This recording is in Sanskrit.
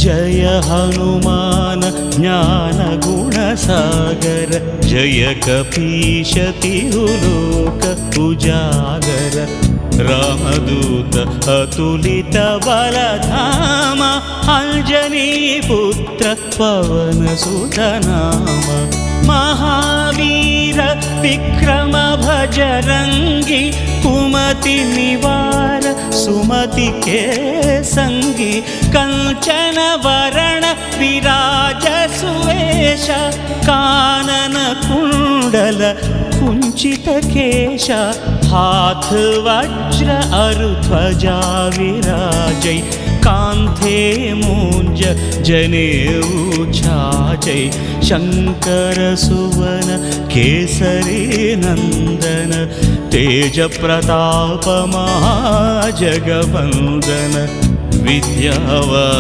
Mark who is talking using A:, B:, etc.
A: जय हनुमान ज्ञानगुणसागर जय कपीश तिरुलोक उजागर रामदूत अतुलित बलधाम अंजनीपुत्र पवनसुत नाम महावीर विक्रम भजरंगी कुमति निवार सुमति के संगी कंचन वरण विराज सुवेश कानन कुंडल कुंचित केश हाथ वज्र अरुध्वजा विराजै कांधे मूंज जनेऊ छाजै शंकर सुवन केसरी नंदन तेज प्रताप महाजगवंदन विद्यावान